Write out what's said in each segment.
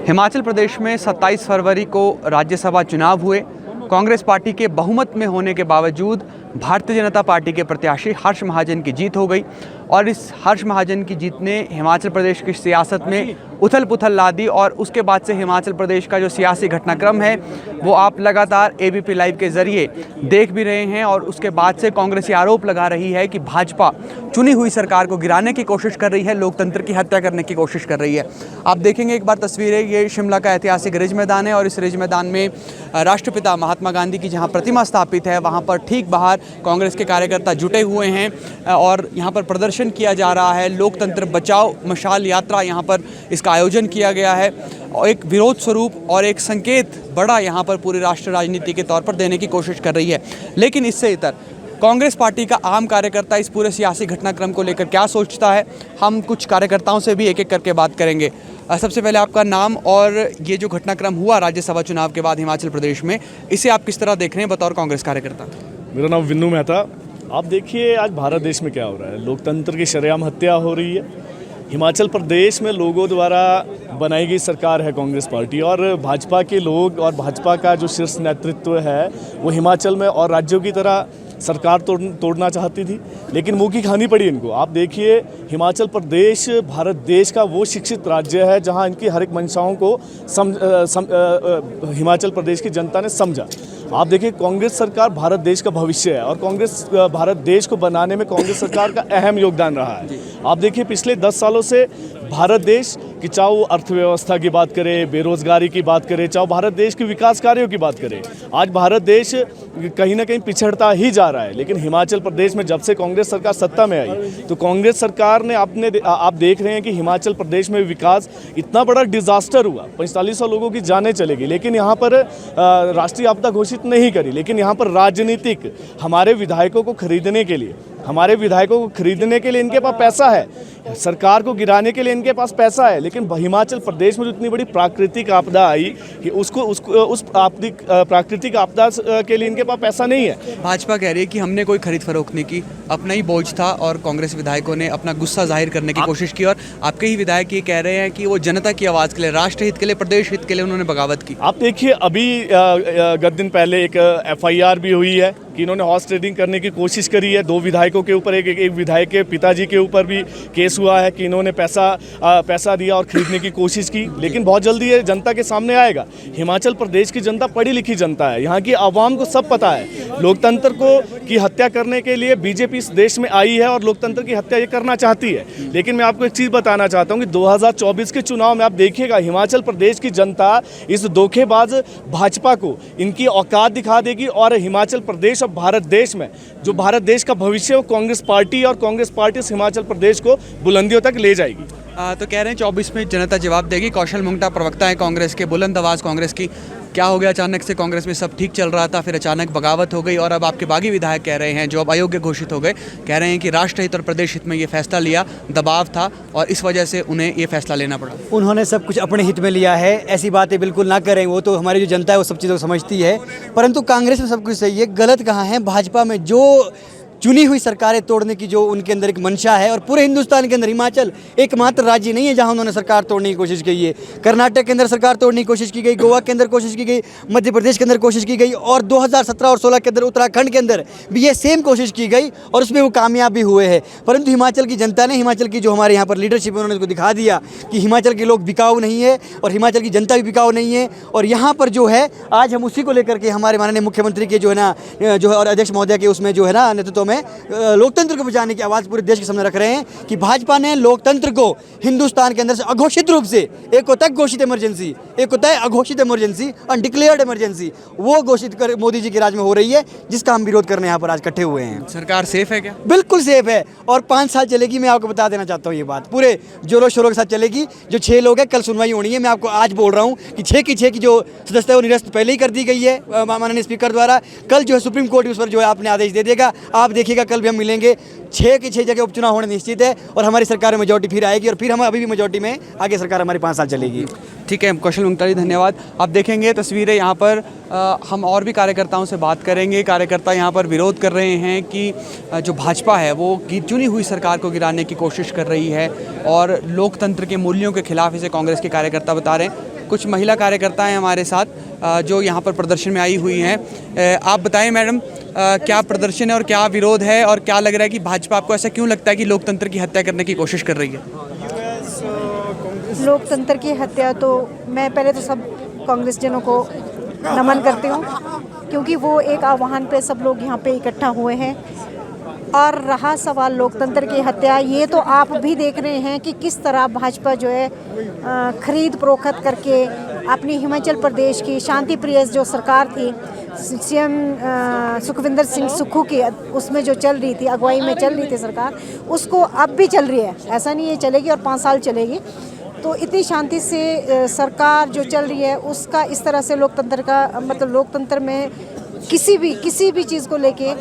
हिमाचल प्रदेश में 27 फरवरी को राज्यसभा चुनाव हुए। कांग्रेस पार्टी के बहुमत में होने के बावजूद भारतीय जनता पार्टी के प्रत्याशी हर्ष महाजन की जीत हो गई और इस हर्ष महाजन की जीत ने हिमाचल प्रदेश की सियासत में उथल पुथल ला दी। और उसके बाद से हिमाचल प्रदेश का जो सियासी घटनाक्रम है वो आप लगातार एबीपी लाइव के ज़रिए देख भी रहे हैं। और उसके बाद से कांग्रेस ये आरोप लगा रही है कि भाजपा चुनी हुई सरकार को गिराने की कोशिश कर रही है, लोकतंत्र की हत्या करने की कोशिश कर रही है। आप देखेंगे एक बार तस्वीरें, ये शिमला का ऐतिहासिक रिज मैदान है और इस रिज मैदान में राष्ट्रपिता महात्मा गांधी की जहां प्रतिमा स्थापित है वहां पर ठीक बाहर कांग्रेस के कार्यकर्ता जुटे हुए हैं और यहां पर प्रदर्शन किया जा रहा है। लोकतंत्र बचाओ मशाल यात्रा यहां पर इसका आयोजन किया गया है और एक विरोध स्वरूप और एक संकेत बड़ा यहाँ पर पूरी राष्ट्र राजनीति के तौर पर देने की कोशिश कर रही है। लेकिन इससे इतर कांग्रेस पार्टी का आम कार्यकर्ता इस पूरे सियासी घटनाक्रम को लेकर क्या सोचता है, हम कुछ कार्यकर्ताओं से भी एक एक करके बात करेंगे। सबसे पहले आपका नाम और ये जो घटनाक्रम हुआ राज्यसभा चुनाव के बाद हिमाचल प्रदेश में, इसे आप किस तरह देख रहे हैं बतौर कांग्रेस कार्यकर्ता? मेरा नाम विन्नू मेहता। आप देखिए आज भारत देश में क्या हो रहा है, लोकतंत्र की शरेआम हत्या हो रही है। हिमाचल प्रदेश में लोगों द्वारा बनाई गई सरकार है कांग्रेस पार्टी और भाजपा के लोग और भाजपा का जो शीर्ष नेतृत्व है वो हिमाचल में और राज्यों की तरह सरकार तोड़ना चाहती थी, लेकिन मुंह की खानी पड़ी इनको। आप देखिए हिमाचल प्रदेश भारत देश का वो शिक्षित राज्य है जहां इनकी हर एक मंशाओं को हिमाचल प्रदेश की जनता ने समझा। आप देखिए कांग्रेस सरकार भारत देश का भविष्य है और कांग्रेस भारत देश को बनाने में कांग्रेस सरकार का अहम योगदान रहा है। आप देखिए पिछले 10 सालों से भारत देश की चाहे वो अर्थव्यवस्था की बात करें, बेरोजगारी की बात करें, चाहे भारत देश के विकास कार्यों की बात करें, आज भारत देश कहीं ना कहीं पिछड़ता ही जा रहा है। लेकिन हिमाचल प्रदेश में जब से कांग्रेस सरकार सत्ता में आई तो कांग्रेस सरकार ने आप देख रहे हैं कि हिमाचल प्रदेश में विकास इतना बड़ा डिजास्टर हुआ, 4500 लोगों की जानें चलेगी, लेकिन यहाँ पर राष्ट्रीय आपदा घोषित नहीं करी। लेकिन यहाँ पर राजनीतिक हमारे विधायकों को खरीदने के लिए इनके पास पैसा है, सरकार को गिराने के लिए इनके पास पैसा है। लेकिन हिमाचल प्रदेश में जो इतनी बड़ी प्राकृतिक आपदा आई कि उस प्राकृतिक आपदा के लिए इनके पास पैसा नहीं है। भाजपा कह रही है कि हमने कोई खरीद फरोख्त नहीं की, अपना ही बोझ था और कांग्रेस विधायकों ने अपना गुस्सा जाहिर करने की कोशिश की। और आपके ही विधायक ये कह रहे हैं कि वो जनता की आवाज़ के लिए, राष्ट्र हित के लिए, प्रदेश हित के लिए उन्होंने बगावत की। आप देखिए अभी गत दिन पहले एक FIR भी हुई है कि इन्होंने हॉर्स ट्रेडिंग करने की कोशिश करी है। 2 विधायकों के ऊपर, एक विधायक के पिताजी के ऊपर भी केस हुआ है कि इन्होंने पैसा दिया और खरीदने की कोशिश की। लेकिन बहुत जल्दी ये जनता के सामने आएगा। हिमाचल प्रदेश की जनता पढ़ी लिखी जनता है, यहाँ की आवाम को सब पता है। लोकतंत्र की हत्या करने के लिए बीजेपी इस देश में आई है और लोकतंत्र की हत्या ये करना चाहती है। लेकिन मैं आपको एक चीज़ बताना चाहता हूँ कि 2024 के चुनाव में आप देखिएगा हिमाचल प्रदेश की जनता इस धोखेबाज भाजपा को इनकी औकात दिखा देगी और हिमाचल प्रदेश और भारत देश में जो भारत देश का भविष्य है कांग्रेस पार्टी और कांग्रेस पार्टी इस हिमाचल प्रदेश को बुलंदियों तक ले जाएगी। तो कह रहे हैं 24 में जनता जवाब देगी। कौशल मुंगटा प्रवक्ता है कांग्रेस के, बुलंद आवाज़ कांग्रेस की। क्या हो गया, अचानक से कांग्रेस में सब ठीक चल रहा था, फिर अचानक बगावत हो गई और अब आपके बागी विधायक कह रहे हैं जो अब अयोग्य घोषित हो गए, कह रहे हैं कि राष्ट्रहित और प्रदेश हित में ये फैसला लिया, दबाव था और इस वजह से उन्हें ये फैसला लेना पड़ा। उन्होंने सब कुछ अपने हित में लिया है, ऐसी बातें बिल्कुल ना करें। वो तो हमारी जो जनता है वो सब चीज़ों को समझती है, परंतु कांग्रेस में सब कुछ सही है। गलत कहाँ है, भाजपा में जो चुनी हुई सरकारें तोड़ने की जो उनके अंदर एक मंशा है। और पूरे हिंदुस्तान के अंदर हिमाचल एकमात्र राज्य नहीं है जहां उन्होंने सरकार तोड़ने की कोशिश की है। कर्नाटक के अंदर सरकार तोड़ने की कोशिश की गई, गोवा के अंदर कोशिश की गई, मध्य प्रदेश के अंदर कोशिश की गई और 2017 और 16 के अंदर उत्तराखंड के अंदर भी ये सेम कोशिश की गई और उसमें वो कामयाब भी हुए हैं। परंतु हिमाचल की जनता ने, हिमाचल की जो हमारे यहाँ पर लीडरशिप है, उन्होंने उसको दिखा दिया कि हिमाचल के लोग बिकाऊ नहीं है और हिमाचल की जनता भी बिकाऊ नहीं है। और यहाँ पर जो है आज हम उसी को लेकर के हमारे माननीय मुख्यमंत्री के जो है ना और अध्यक्ष महोदय के उसमें जो है ना नेतृत्व में लोकतंत्र को बचाने की आवाज़ पूरे देश के सामने रख रहे हैं कि भाजपा ने लोकतंत्र को हिंदुस्तान के अंदर से अघोषित रूप से, एक होता है घोषित इमरजेंसी, एक होता है अघोषित इमरजेंसी, अनडिक्लेयर्ड इमरजेंसी, वो घोषित कर मोदी जी के राज में हो रही है, जिसका हम विरोध करने यहाँ पर आज इकट्ठे हुए हैं। सरकार सेफ है क्या? बिल्कुल सेफ है और 5 साल चलेगी। मैं आपको बता देना चाहता हूँ ये बात पूरे जोरों शोरों के साथ चलेगी। जो 6 लोग हैं, कल सुनवाई होनी है। मैं आपको आज बोल रहा हूँ कि 6 की जो सदस्यता है वो निरस्त पहले ही कर दी गई है माननीय स्पीकर द्वारा। कल जो है सुप्रीम कोर्ट उस पर जो है आपने आदेश दे देगा। आप देखिएगा कल भी हम मिलेंगे। 6 की 6 जगह उपचुनाव होने निश्चित है और हमारी सरकार में मेजॉरिटी फिर आएगी और फिर हम अभी भी मेजॉरिटी में आगे सरकार हमारी 5 साल चलेगी। ठीक है कौशल मुंगटा जी, धन्यवाद। आप देखेंगे तस्वीरें यहाँ पर, हम और भी कार्यकर्ताओं से बात करेंगे। कार्यकर्ता यहाँ पर विरोध कर रहे हैं कि जो भाजपा है वो चुनी हुई सरकार को गिराने की कोशिश कर रही है और लोकतंत्र के मूल्यों के खिलाफ इसे कांग्रेस के कार्यकर्ता बता रहे हैं। कुछ महिला कार्यकर्ता हैं हमारे साथ जो यहाँ पर प्रदर्शन में आई हुई हैं। आप बताएं मैडम, क्या प्रदर्शन है और क्या विरोध है और क्या लग रहा है कि भाजपा, आपको ऐसा क्यों लगता है कि लोकतंत्र की हत्या करने की कोशिश कर रही है? लोकतंत्र की हत्या तो मैं पहले तो सब कांग्रेस जनों को नमन करती हूँ, क्योंकि वो एक आह्वान पे सब लोग यहाँ पे इकट्ठा हुए हैं। और रहा सवाल लोकतंत्र की हत्या, ये तो आप भी देख रहे हैं कि किस तरह भाजपा जो है खरीद फरोख्त करके अपनी हिमाचल प्रदेश की शांति प्रिय जो सरकार थी, सीएम सुखविंदर सिंह सुक्खू की उसमें जो चल रही थी, अगुवाई में चल रही थी सरकार, उसको अब भी चल रही है। ऐसा नहीं है चलेगी और 5 साल चलेगी। तो इतनी शांति से सरकार जो चल रही है उसका इस तरह से लोकतंत्र का मतलब लोकतंत्र में किसी भी चीज़ को लेके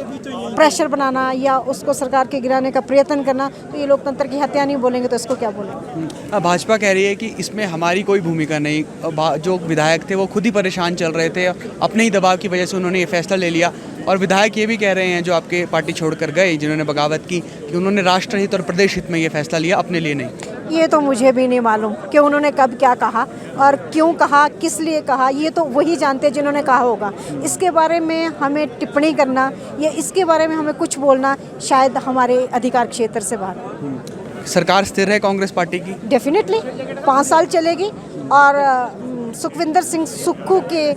प्रेशर बनाना या उसको सरकार के गिराने का प्रयत्न करना, तो ये लोकतंत्र की हत्या नहीं बोलेंगे तो इसको क्या बोलेंगे? भाजपा कह रही है कि इसमें हमारी कोई भूमिका नहीं। जो विधायक थे वो खुद ही परेशान चल रहे थे, अपने ही दबाव की वजह से उन्होंने ये फैसला ले लिया। और विधायक ये भी कह रहे हैं जो आपके पार्टी छोड़कर गए, जिन्होंने बगावत की, कि उन्होंने राष्ट्रहित और प्रदेश हित में ये फैसला लिया, अपने लिए नहीं। ये तो मुझे भी नहीं मालूम कि उन्होंने कब क्या कहा और क्यों कहा, किस लिए कहा, ये तो वही जानते हैं जिन्होंने कहा होगा। इसके बारे में हमें टिप्पणी करना या इसके बारे में हमें कुछ बोलना शायद हमारे अधिकार क्षेत्र से बाहर। सरकार स्थिर है कांग्रेस पार्टी की? डेफिनेटली 5 साल चलेगी और सुखविंदर सिंह सुक्खू के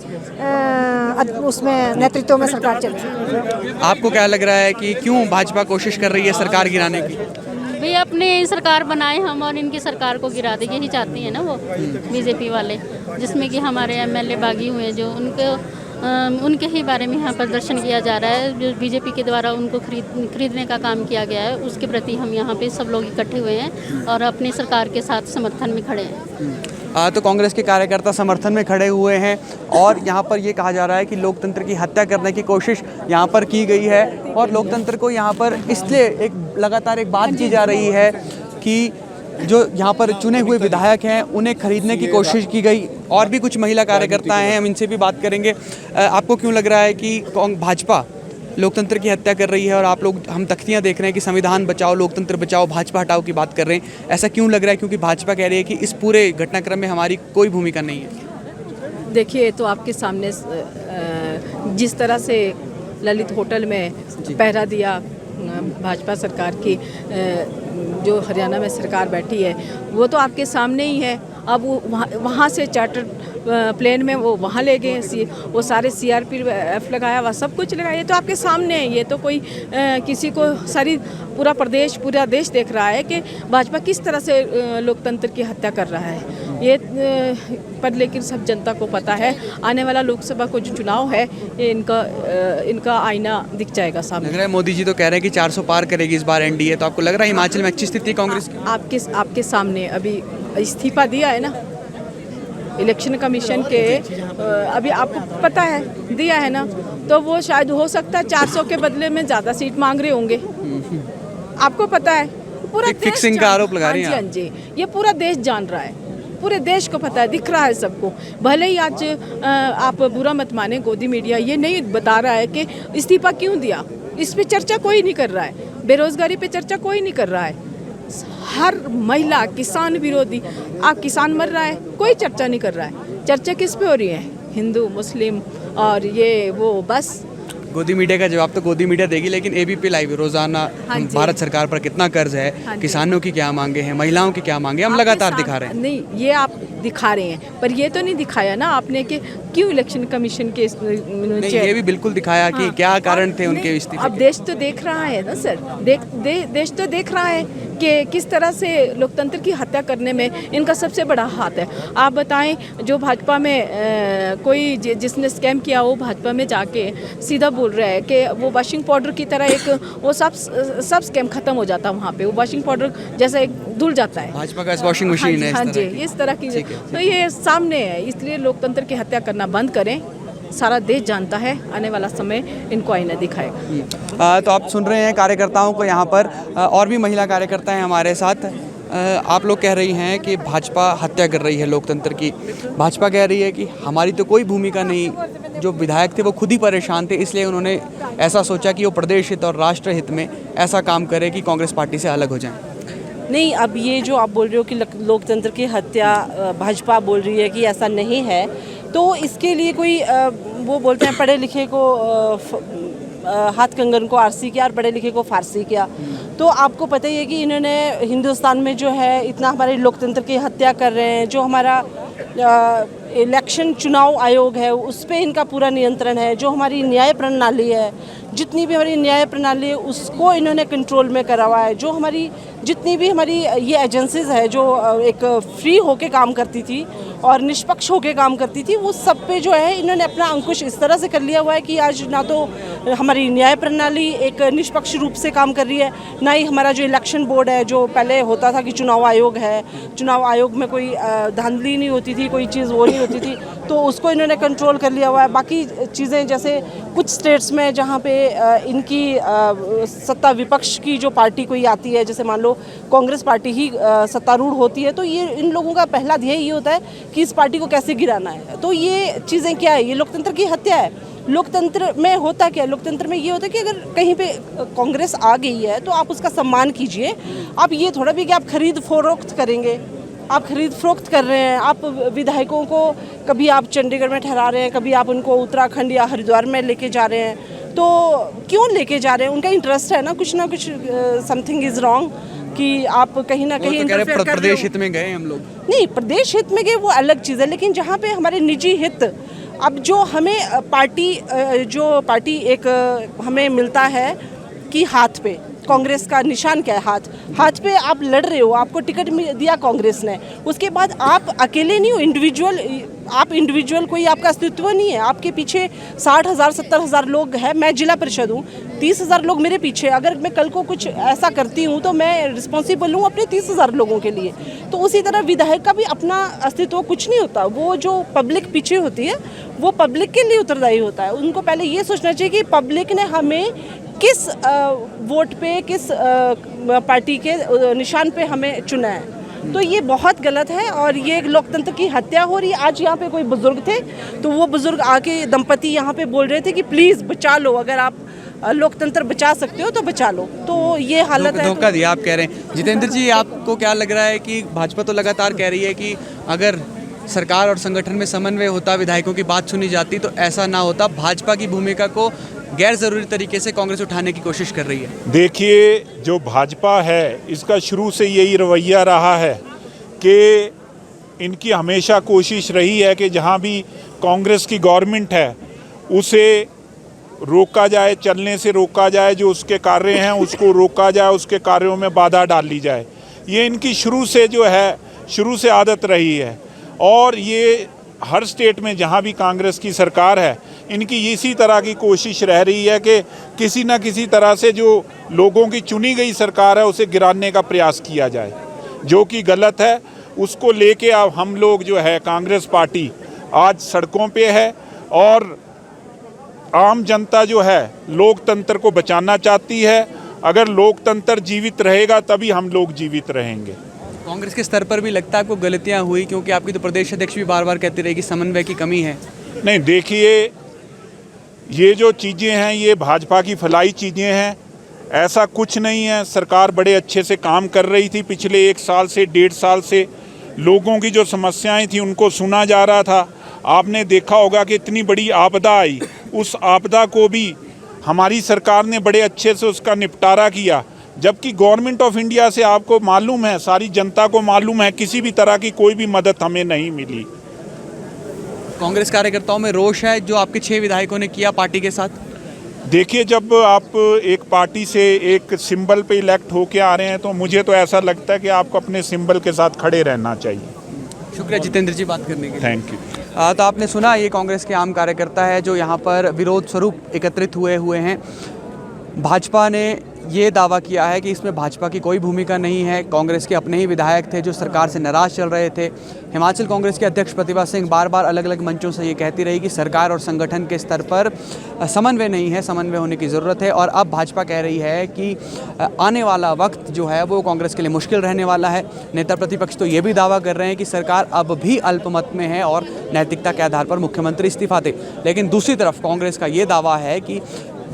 उसमें नेतृत्व में सरकार चलेगी। आपको क्या लग रहा है कि क्यों भाजपा कोशिश कर रही है सरकार गिराने की? भाई अपने सरकार बनाए हम और इनकी सरकार को गिरा दे, यही चाहती है ना वो बीजेपी वाले, जिसमें कि हमारे एमएलए बागी हुए जो उनके ही बारे में यहाँ प्रदर्शन किया जा रहा है। जो बीजेपी के द्वारा उनको खरीदने का काम किया गया है, उसके प्रति हम यहाँ पे सब लोग इकट्ठे हुए हैं और अपनी सरकार के साथ समर्थन में खड़े हैं। तो कांग्रेस के कार्यकर्ता समर्थन में खड़े हुए हैं और यहाँ पर ये कहा जा रहा है कि लोकतंत्र की हत्या करने की कोशिश यहाँ पर की गई है। और लोकतंत्र को यहाँ पर इसलिए लगातार एक बात की जा रही है कि जो यहाँ पर चुने हुए विधायक हैं उन्हें खरीदने की कोशिश की गई। और भी कुछ महिला कार्यकर्ता हैं, हम इनसे भी बात करेंगे। आपको क्यों लग रहा है कि भाजपा लोकतंत्र की हत्या कर रही है? और आप लोग, हम तख्तियां देख रहे हैं कि संविधान बचाओ, लोकतंत्र बचाओ, भाजपा हटाओ की बात कर रहे हैं। ऐसा क्यों लग रहा है? क्योंकि भाजपा कह रही है कि इस पूरे घटनाक्रम में हमारी कोई भूमिका नहीं है। देखिए, तो आपके सामने जिस तरह से ललित होटल में पहरा दिया भाजपा सरकार की, जो हरियाणा में सरकार बैठी है, वो तो आपके सामने ही है। अब वो वहाँ से चार्टर प्लेन में वो वहाँ ले गए, वो सारे CRPF लगाया हुआ, सब कुछ लगाया। ये तो आपके सामने है। ये तो कोई किसी को पूरा प्रदेश, पूरा देश देख रहा है कि भाजपा किस तरह से लोकतंत्र की हत्या कर रहा है। ये पर लेकिन सब जनता को पता है, आने वाला लोकसभा को जो चुनाव है, ये इनका आईना दिख जाएगा सामने। लग रहा है मोदी जी तो कह रहे हैं कि 400 पार करेगी इस बार एनडीए। तो आपको लग रहा है हिमाचल में अच्छी स्थिति कांग्रेस की? आपके सामने अभी इस्तीफा दिया है ना इलेक्शन कमीशन के, अभी आपको पता है दिया है ना, तो वो शायद हो सकता है 400 के बदले में ज़्यादा सीट मांग रहे होंगे। आपको पता है, पूरा फिक्सिंग का आरोप लगा रही हैं। हाँ जी, ये पूरा देश जान रहा है, पूरे देश को पता है, दिख रहा है सबको। भले ही आज आप बुरा मत माने, गोदी मीडिया ये नहीं बता रहा है कि इस्तीफा क्यों दिया, इस पे चर्चा कोई नहीं कर रहा है। बेरोजगारी पे चर्चा कोई नहीं कर रहा है। हर महिला किसान विरोधी, आप किसान मर रहा है, कोई चर्चा नहीं कर रहा है। चर्चा किस पे हो रही है? हिंदू, मुस्लिम और ये वो, बस। गोदी मीडिया का जवाब तो गोदी मीडिया देगी, लेकिन एबीपी लाइव रोजाना भारत सरकार पर कितना कर्ज है, किसानों की क्या मांगे हैं, महिलाओं की क्या मांगे, हम लगातार दिखा रहे हैं। नहीं, ये आप दिखा रहे हैं, पर ये तो नहीं दिखाया ना आपने कि क्यों इलेक्शन कमीशन के नहीं, ये भी बिल्कुल दिखाया कि क्या कारण थे उनके इस्तीफे के। अब देश तो देख रहा है ना सर, देश तो देख रहा है कि किस तरह से लोकतंत्र की हत्या करने में इनका सबसे बड़ा हाथ है। आप बताएं, जो भाजपा में कोई जिसने स्कैम किया, वो भाजपा में जाके सीधा बोल रहा है कि वो वॉशिंग पाउडर की तरह एक वो सब स्कैम खत्म हो जाता है वहाँ पे, वो वॉशिंग पाउडर जैसा एक धुल जाता है। भाजपा का वॉशिंग मशीन है। हाँ जी, इस तरह की। तो ये सामने है, इसलिए लोकतंत्र की हत्या करना बंद करें। सारा देश जानता है, आने वाला समय इनको आईना दिखाएगा। तो आप सुन रहे हैं कार्यकर्ताओं को यहाँ पर, और भी महिला कार्यकर्ता हैं हमारे साथ। आप लोग कह रही हैं कि भाजपा हत्या कर रही है लोकतंत्र की। भाजपा कह रही है कि हमारी तो कोई भूमिका नहीं, जो विधायक थे वो खुद ही परेशान थे, इसलिए उन्होंने ऐसा सोचा कि वो प्रदेश हित और राष्ट्र हित में ऐसा काम करे कि कांग्रेस पार्टी से अलग हो जाएं। नहीं, अब ये जो आप बोल रहे हो कि लोकतंत्र की हत्या भाजपा बोल रही है कि ऐसा नहीं है, तो इसके लिए कोई वो बोलते हैं पढ़े लिखे को हाथ कंगन को आरसी किया और पढ़े लिखे को फारसी किया। तो आपको पता ही है कि इन्होंने हिंदुस्तान में जो है इतना हमारे लोकतंत्र की हत्या कर रहे हैं। जो हमारा इलेक्शन चुनाव आयोग है उस पे इनका पूरा नियंत्रण है। जो हमारी न्याय प्रणाली है, जितनी भी हमारी न्याय प्रणाली है उसको इन्होंने कंट्रोल में करा हुआ है। जो हमारी जितनी भी हमारी ये एजेंसीज है जो एक फ्री होके काम करती थी और निष्पक्ष होके काम करती थी, वो सब पे जो है इन्होंने अपना अंकुश इस तरह से कर लिया हुआ है कि आज ना तो हमारी न्याय प्रणाली एक निष्पक्ष रूप से काम कर रही है, ना ही हमारा जो इलेक्शन बोर्ड है, जो पहले होता था कि चुनाव आयोग है, चुनाव आयोग में कोई धांधली नहीं होती थी, कोई चीज़ वो नहीं होती थी, तो उसको इन्होंने कंट्रोल कर लिया हुआ है। बाकी चीज़ें जैसे कुछ स्टेट्स में जहाँ पे इनकी सत्ता विपक्ष की जो पार्टी कोई आती है, जैसे मान लो कांग्रेस पार्टी ही सत्तारूढ़ होती है, तो ये इन लोगों का पहला ध्येय ये होता है कि इस पार्टी को कैसे गिराना है। तो ये चीज़ें क्या है, ये लोकतंत्र की हत्या है। लोकतंत्र में होता क्या है, लोकतंत्र में ये होता है कि अगर कहीं पे कांग्रेस आ गई है तो आप उसका सम्मान कीजिए। आप ये थोड़ा भी कि आप खरीद फरोख्त करेंगे, आप खरीद फरोख्त कर रहे हैं। आप विधायकों को कभी आप चंडीगढ़ में ठहरा रहे हैं, कभी आप उनको उत्तराखंड या हरिद्वार में लेके जा रहे हैं, तो क्यों लेके जा रहे हैं? उनका इंटरेस्ट है ना कुछ समथिंग इज़ रॉन्ग कि आप कहीं ना कहीं प्रदेश हित में गए हम लोग। नहीं, प्रदेश हित में गए वो अलग चीज़ है, लेकिन जहाँ पे हमारे निजी हित, अब जो हमें पार्टी एक हमें मिलता है कि हाथ पे कांग्रेस का निशान क्या है, हाथ पे आप लड़ रहे हो, आपको टिकट दिया कांग्रेस ने, उसके बाद आप अकेले नहीं हो, इंडिविजुअल कोई आपका अस्तित्व नहीं है। आपके पीछे 60,000 70,000 लोग हैं। मैं जिला परिषद हूँ, 30,000 लोग मेरे पीछे। अगर मैं कल को कुछ ऐसा करती हूँ तो मैं रिस्पॉन्सिबल हूँ अपने 30,000 लोगों के लिए। तो उसी तरह विधायक का भी अपना अस्तित्व कुछ नहीं होता। वो जो पब्लिक पीछे होती है वो पब्लिक के लिए उत्तरदायी होता है। उनको पहले ये सोचना चाहिए कि पब्लिक ने हमें किस वोट पे, किस पार्टी के निशान पे हमें चुना है। तो ये बहुत गलत है और ये लोकतंत्र की हत्या हो रही है। आज यहाँ पे कोई बुजुर्ग थे तो वो बुजुर्ग आके दंपति यहाँ पे बोल रहे थे कि प्लीज़ बचा लो, अगर आप लोकतंत्र बचा सकते हो तो बचा लो। तो ये हालत है। धोखा दिया आप कह रहे हैं। जितेंद्र जी, आपको क्या लग रहा है कि भाजपा तो लगातार कह रही है कि अगर सरकार और संगठन में समन्वय होता, विधायकों की बात सुनी जाती तो ऐसा ना होता, भाजपा की भूमिका को गैर ज़रूरी तरीके से कांग्रेस उठाने की कोशिश कर रही है। देखिए, जो भाजपा है इसका शुरू से यही रवैया रहा है कि इनकी हमेशा कोशिश रही है कि जहां भी कांग्रेस की गवर्नमेंट है उसे रोका जाए, चलने से रोका जाए, जो उसके कार्य हैं उसको रोका जाए, उसके कार्यों में बाधा डाली जाए। ये इनकी शुरू से आदत रही है और ये हर स्टेट में जहां भी कांग्रेस की सरकार है इनकी इसी तरह की कोशिश रह रही है कि किसी न किसी तरह से जो लोगों की चुनी गई सरकार है उसे गिराने का प्रयास किया जाए, जो कि गलत है। उसको लेके अब हम लोग जो है कांग्रेस पार्टी आज सड़कों पे है और आम जनता जो है लोकतंत्र को बचाना चाहती है। अगर लोकतंत्र जीवित रहेगा तभी हम लोग जीवित रहेंगे। कांग्रेस के स्तर पर भी लगता है आपको गलतियां हुई, क्योंकि आपकी तो प्रदेश अध्यक्ष भी बार बार कहते रहे कि समन्वय की कमी है। नहीं, देखिए, ये जो चीज़ें हैं ये भाजपा की फैलाई चीज़ें हैं, ऐसा कुछ नहीं है। सरकार बड़े अच्छे से काम कर रही थी पिछले 1 साल से 1.5 साल से। लोगों की जो समस्याएं थी उनको सुना जा रहा था। आपने देखा होगा कि इतनी बड़ी आपदा आई, उस आपदा को भी हमारी सरकार ने बड़े अच्छे से उसका निपटारा किया। जबकि गवर्नमेंट ऑफ इंडिया से आपको मालूम है, सारी जनता को मालूम है, किसी भी तरह की कोई भी मदद हमें नहीं मिली। कांग्रेस कार्यकर्ताओं में रोष है जो आपके 6 विधायकों ने किया पार्टी के साथ। देखिए, जब आप एक पार्टी से एक सिंबल पे इलेक्ट होके आ रहे हैं तो मुझे तो ऐसा लगता है कि आपको अपने सिंबल के साथ खड़े रहना चाहिए। शुक्रिया जितेंद्र जी बात करने के लिए। Thank you. तो आपने सुना, ये कांग्रेस के आम कार्यकर्ता है जो यहाँ पर विरोध स्वरूप एकत्रित हुए हैं। भाजपा ने ये दावा किया है कि इसमें भाजपा की कोई भूमिका नहीं है। कांग्रेस के अपने ही विधायक थे जो सरकार से नाराज़ चल रहे थे। हिमाचल कांग्रेस के अध्यक्ष प्रतिभा सिंह बार बार अलग अलग मंचों से ये कहती रही कि सरकार और संगठन के स्तर पर समन्वय नहीं है, समन्वय होने की ज़रूरत है। और अब भाजपा कह रही है कि आने वाला वक्त जो है वो कांग्रेस के लिए मुश्किल रहने वाला है। नेता प्रतिपक्ष तो ये भी दावा कर रहे हैं कि सरकार अब भी अल्पमत में है और नैतिकता के आधार पर मुख्यमंत्री इस्तीफा दे। लेकिन दूसरी तरफ कांग्रेस का ये दावा है कि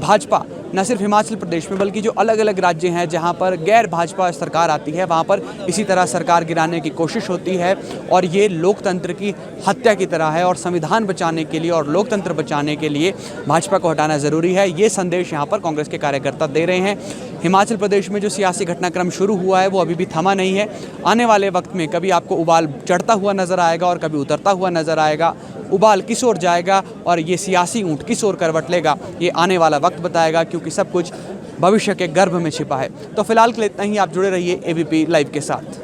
भाजपा न सिर्फ हिमाचल प्रदेश में बल्कि जो अलग अलग राज्य हैं जहां पर गैर भाजपा सरकार आती है वहां पर इसी तरह सरकार गिराने की कोशिश होती है और ये लोकतंत्र की हत्या की तरह है और संविधान बचाने के लिए और लोकतंत्र बचाने के लिए भाजपा को हटाना ज़रूरी है। ये संदेश यहाँ पर कांग्रेस के कार्यकर्ता दे रहे हैं। हिमाचल प्रदेश में जो सियासी घटनाक्रम शुरू हुआ है वो अभी भी थमा नहीं है। आने वाले वक्त में कभी आपको उबाल चढ़ता हुआ नज़र आएगा और कभी उतरता हुआ नज़र आएगा। उबाल किस ओर जाएगा और ये सियासी ऊँट किस ओर करवट लेगा, ये आने वाला वक्त बताएगा, क्योंकि सब कुछ भविष्य के गर्भ में छिपा है। तो फिलहाल के लिए इतना ही। आप जुड़े रहिए ABP लाइव के साथ।